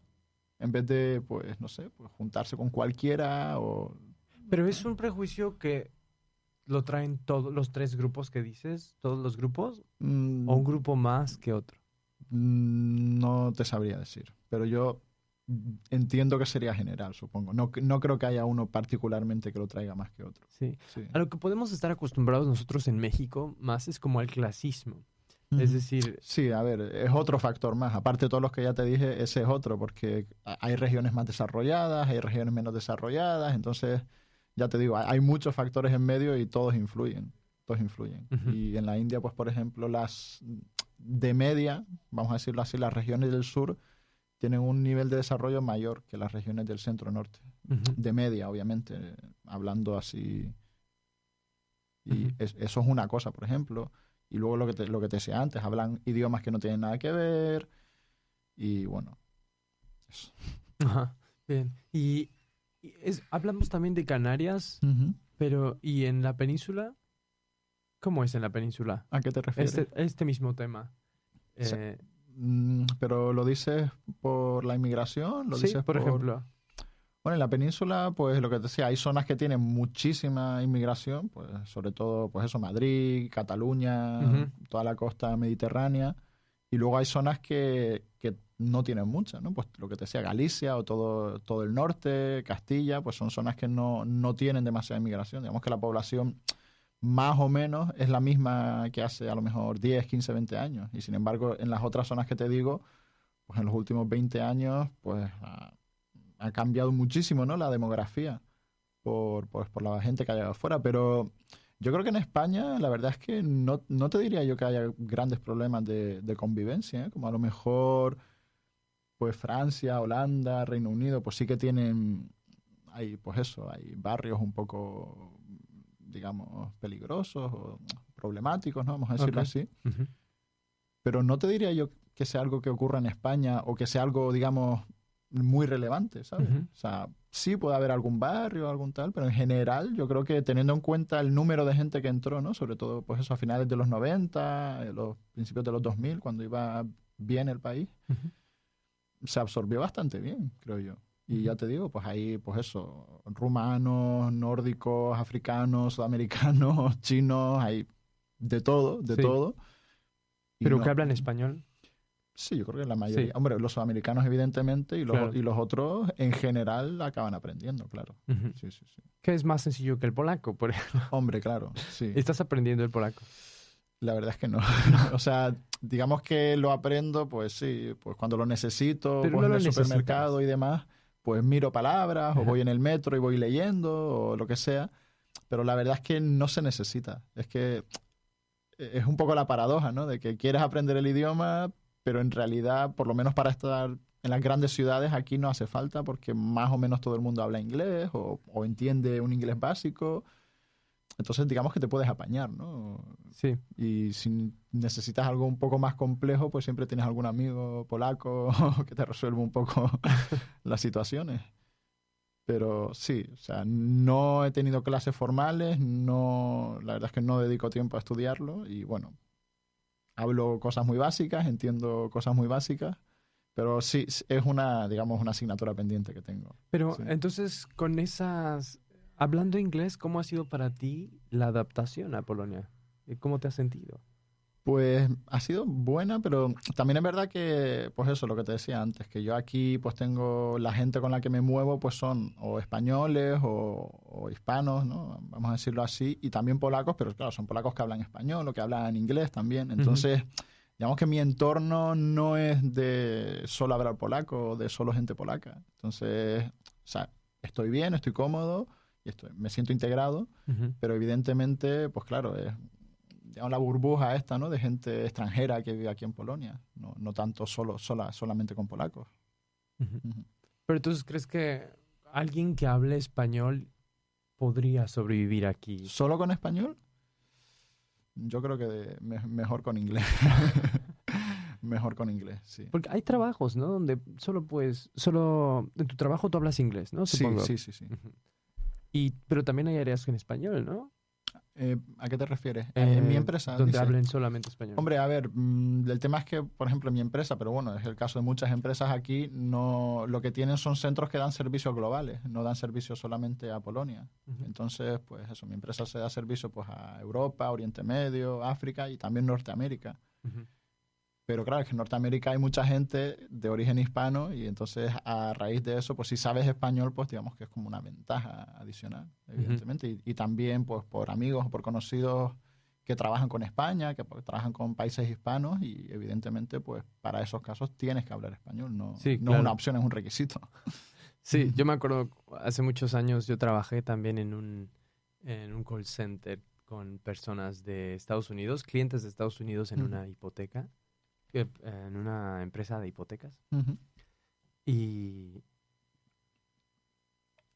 En vez de, pues, no sé, pues juntarse con cualquiera o... Pero es un prejuicio que lo traen todos los 3 grupos que dices, todos los grupos, o un grupo más que otro. No te sabría decir, pero yo entiendo que sería general, supongo. No creo que haya uno particularmente que lo traiga más que otro. Sí. Sí. A lo que podemos estar acostumbrados nosotros en México más es como al clasismo. Es decir... Sí, a ver, es otro factor más. Aparte de todos los que ya te dije, ese es otro, porque hay regiones más desarrolladas, hay regiones menos desarrolladas, entonces, ya te digo, hay muchos factores en medio y todos influyen. Uh-huh. Y en la India, pues, por ejemplo, las de media, vamos a decirlo así, las regiones del sur tienen un nivel de desarrollo mayor que las regiones del centro-norte. Uh-huh. De media, obviamente, hablando así. Y Uh-huh. eso es una cosa, por ejemplo. Y luego lo que te decía antes, hablan idiomas que no tienen nada que ver. Y bueno, eso. Ajá. Bien. Y hablamos también de Canarias, Uh-huh. pero ¿y en la península? ¿Cómo es en la península? ¿A qué te refieres? Este mismo tema. Sí. ¿Pero lo dices por la inmigración? ¿Lo Sí, dices por ejemplo. Bueno, en la península, pues lo que te decía, hay zonas que tienen muchísima inmigración, pues sobre todo, pues eso, Madrid, Cataluña, Uh-huh. toda la costa mediterránea, y luego hay zonas que no tienen mucha, ¿no? Pues lo que te decía, Galicia o todo el norte, Castilla, pues son zonas que no tienen demasiada inmigración. Digamos que la población más o menos es la misma que hace a lo mejor 10, 15, 20 años, y sin embargo, en las otras zonas que te digo, pues en los últimos 20 años, pues ha cambiado muchísimo, ¿no? La demografía por la gente que ha llegado afuera. Pero yo creo que en España la verdad es que no te diría yo que haya grandes problemas de convivencia, ¿eh? Como a lo mejor pues Francia, Holanda, Reino Unido, pues sí que tienen, pues eso, hay barrios un poco, digamos, peligrosos o problemáticos, ¿no? Vamos a decirlo así. Uh-huh. Pero no te diría yo que sea algo que ocurra en España o que sea algo, digamos, muy relevante, ¿sabes? Uh-huh. O sea, sí puede haber algún barrio, algún tal, pero en general yo creo que teniendo en cuenta el número de gente que entró, ¿no? Sobre todo, pues eso, a finales de los 90, los principios de los 2000, cuando iba bien el país, Uh-huh. se absorbió bastante bien, creo yo. Y ya te digo, pues ahí, pues eso, rumanos, nórdicos, africanos, sudamericanos, chinos, hay de todo, Sí. todo. Y ¿Pero no- que hablan español? Sí, yo creo que la mayoría. Sí. Hombre, los sudamericanos evidentemente Claro. y los otros en general acaban aprendiendo, claro. Ujú. Sí, sí, sí. ¿Qué es más sencillo que el polaco? Por ejemplo? Hombre, claro, sí. ¿Estás aprendiendo el polaco? La verdad es que no. O sea, digamos que lo aprendo, pues sí, pues cuando lo necesito, Pero pues no en lo el supermercado necesitas. y demás, pues miro palabras o Ajá. voy en el metro y voy leyendo o lo que sea. Pero la verdad es que no se necesita. Es que es un poco la paradoja, ¿no? De que quieres aprender el idioma, pero en realidad, por lo menos para estar en las grandes ciudades, aquí no hace falta porque más o menos todo el mundo habla inglés o entiende un inglés básico. Entonces, digamos que te puedes apañar, ¿no? Sí. Y si necesitas algo un poco más complejo, pues siempre tienes algún amigo polaco que te resuelva un poco las situaciones. Pero sí, o sea, no he tenido clases formales, no, la verdad es que no dedico tiempo a estudiarlo y bueno, hablo cosas muy básicas, entiendo cosas muy básicas, pero sí es una, digamos, una asignatura pendiente que tengo. Pero Sí. entonces, con esas... Hablando inglés, ¿cómo ha sido para ti la adaptación a Polonia? ¿Y cómo te has sentido? Pues ha sido buena, pero también es verdad que, pues eso, lo que te decía antes, que yo aquí pues tengo la gente con la que me muevo, pues son o españoles o hispanos, ¿no? Vamos a decirlo así, y también polacos, pero claro, son polacos que hablan español o que hablan inglés también. Entonces, digamos que mi entorno no es de solo hablar polaco o de solo gente polaca. Entonces, o sea, estoy bien, estoy cómodo y me siento integrado, Ujú. pero evidentemente, pues claro, es digamos, la burbuja esta, ¿no? De gente extranjera que vive aquí en Polonia, no tanto solamente con polacos. Ujú. Ujú. Pero entonces, ¿crees que alguien que hable español podría sobrevivir aquí? ¿Solo con español? Yo creo que mejor con inglés. Mejor con inglés, sí. Porque hay trabajos, ¿no? Donde solo en tu trabajo tú hablas inglés, ¿no? Sí, Supongo. sí, sí, sí. Ujú. Pero también hay áreas en español, ¿no? ¿A qué te refieres? En mi empresa, donde dices. hablen solamente español. Hombre, a ver, el tema es que, por ejemplo, en mi empresa, pero bueno, es el caso de muchas empresas aquí, no, lo que tienen son centros que dan servicios globales, no dan servicio solamente a Polonia. Ujú. Entonces, pues eso, mi empresa se da servicio pues a Europa, Oriente Medio, África y también Norteamérica. Ujú. Pero claro, es que en Norteamérica hay mucha gente de origen hispano y entonces a raíz de eso, pues si sabes español, pues digamos que es como una ventaja adicional, evidentemente. Y también pues por amigos o por conocidos que trabajan con España, que trabajan con países hispanos y evidentemente pues para esos casos tienes que hablar español, no, Sí, no claro. es una opción, es un requisito. Sí, yo me acuerdo, hace muchos años yo trabajé también en un call center con personas de Estados Unidos, clientes de Estados Unidos en una hipoteca, en una empresa de hipotecas. Ujú. Y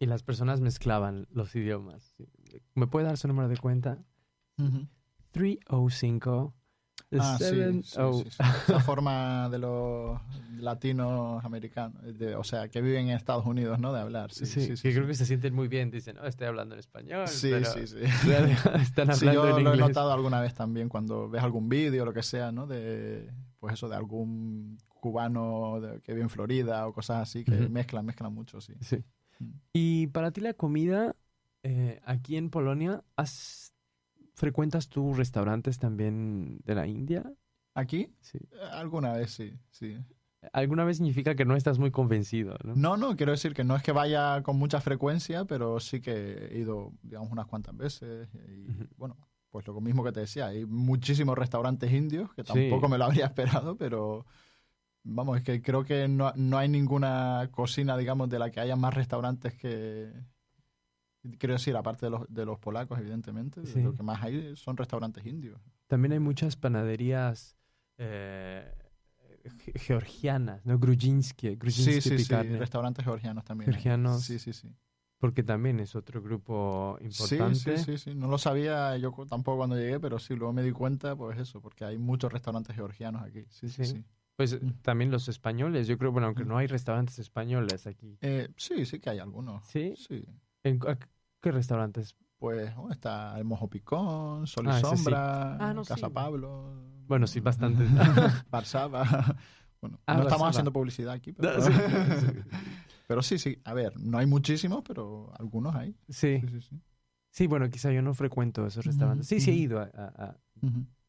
las personas mezclaban los idiomas. ¿Me puede dar su número de cuenta? Ujú. 305 Ah, sí, 70. sí. Esa forma de los latinos americanos, o sea, que viven en Estados Unidos, ¿no? De hablar, sí, Sí, sí, que sí. creo que se sienten muy bien. Dicen, no, estoy hablando en español. Sí, pero sí, sí. en realidad están Sí, hablando yo en lo he inglés. notado alguna vez también cuando ves algún vídeo o lo que sea, ¿no? De, pues eso, de algún cubano que vive en Florida o cosas así, que Ujú. mezclan mucho, sí. Sí. Mm. Y para ti la comida, aquí en Polonia, ¿frecuentas tú restaurantes también de la India? ¿Aquí? Sí. Alguna vez sí, sí. Alguna vez significa que no estás muy convencido, ¿no? No, quiero decir que no es que vaya con mucha frecuencia, pero sí que he ido, digamos, unas cuantas veces. Y Ujú. bueno, pues lo mismo que te decía, hay muchísimos restaurantes indios, que Sí. tampoco me lo habría esperado, pero vamos, es que creo que no hay ninguna cocina, digamos, de la que haya más restaurantes que... Quiero decir, aparte de los polacos, evidentemente, Sí. lo que más hay son restaurantes indios. También hay muchas panaderías georgianas, ¿no? Grudzińskie Sí, sí, Piekarnie, restaurantes georgianos también hay. Georgianos. Sí, sí, sí. porque también es otro grupo importante. Sí. No lo sabía yo tampoco cuando llegué, pero sí, luego me di cuenta, pues eso, porque hay muchos restaurantes georgianos aquí. Sí. Pues también los españoles, yo creo, bueno, aunque no hay restaurantes españoles aquí. Sí que hay algunos. ¿Sí? Sí. ¿Qué restaurantes? Pues está el Mojo Picón, Sol y Ese sí. Sombra, No, Casa sí. Pablo. Bueno, sí, bastantes. Barsaba. Bueno, no estamos Barsaba. haciendo publicidad aquí, pero... Sí. Pero sí. A ver, no hay muchísimos, pero algunos hay. Sí. Sí. Sí, bueno, quizá yo no frecuento esos restaurantes. Sí, he Ujú. ido a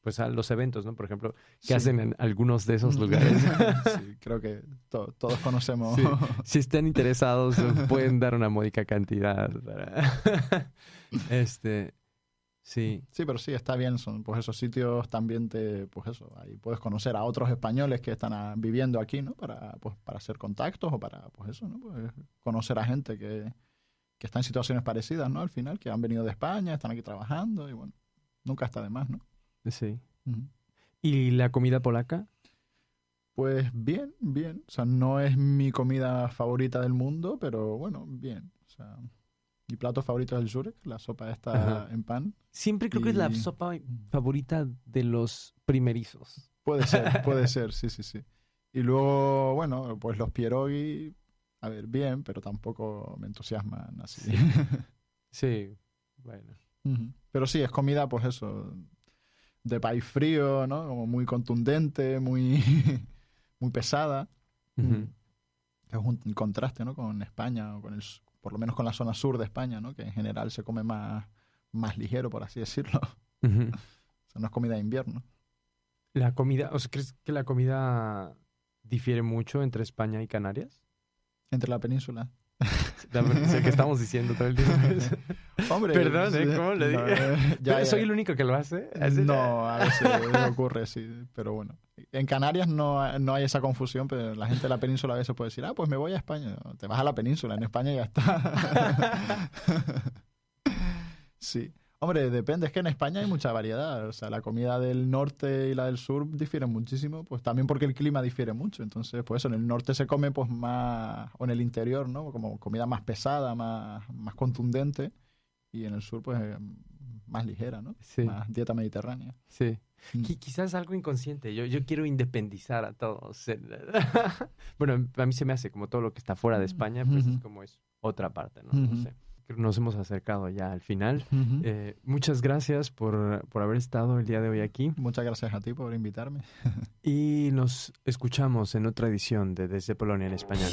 pues a los eventos, ¿no? Por ejemplo, que Sí. hacen en algunos de esos lugares. Sí, creo que todos conocemos. Sí. Si están interesados, pueden dar una módica cantidad para... Sí. Sí, pero sí, está bien. Son, pues esos sitios también pues eso, ahí puedes conocer a otros españoles que están viviendo aquí, ¿no? Pues, para hacer contactos o para, pues eso, ¿no? Pues conocer a gente que está en situaciones parecidas, ¿no? Al final, que han venido de España, están aquí trabajando y bueno, nunca está de más, ¿no? Sí. Ujú. ¿Y la comida polaca? Pues bien, bien. O sea, no es mi comida favorita del mundo, pero bueno, bien. O sea, mi plato favorito es el Żurek, la sopa esta Ajá. en pan. Siempre creo que es la Y- sopa favorita de los primerizos. Puede ser, sí, sí, sí. Y luego, bueno, pues los pierogi, a ver, bien, pero tampoco me entusiasman así. Sí, bueno. Ujú. Pero sí, es comida, pues eso, de país frío, ¿no? Como muy contundente, muy, muy pesada. Ujú. Es un contraste, ¿no? Con España, o por lo menos con la zona sur de España, ¿no? Que en general se come más ligero, por así decirlo. Ujú. O sea, no es comida de invierno. La comida, o sea, ¿crees que la comida difiere mucho entre España y Canarias? Entre la península. Sé que estamos diciendo todo el tiempo. Hombre, Perdón, sí, ¿cómo le no, dije? ya, ¿Soy el único que lo hace? ¿Así? No, a veces ocurre, sí, pero bueno. En Canarias no hay esa confusión, pero la gente de la península a veces puede decir, pues me voy a España. No, te vas a la península, en España ya está. Sí. Hombre, depende, es que en España hay mucha variedad. O sea, la comida del norte y la del sur difieren muchísimo, pues también porque el clima difiere mucho. Entonces, pues eso, en el norte se come pues más, o en el interior, ¿no? Como comida más pesada, más contundente, y en el sur, pues más ligera, ¿no? Sí. Más dieta mediterránea. Sí. Mm. Quizás algo inconsciente. Yo quiero independizar a todos. Bueno, a mí se me hace como todo lo que está fuera de España, pues es como es otra parte, ¿no? No sé. Nos hemos acercado ya al final. Muchas gracias por haber estado el día de hoy aquí. Muchas gracias a ti por invitarme. Y nos escuchamos en otra edición de Desde Polonia en Español.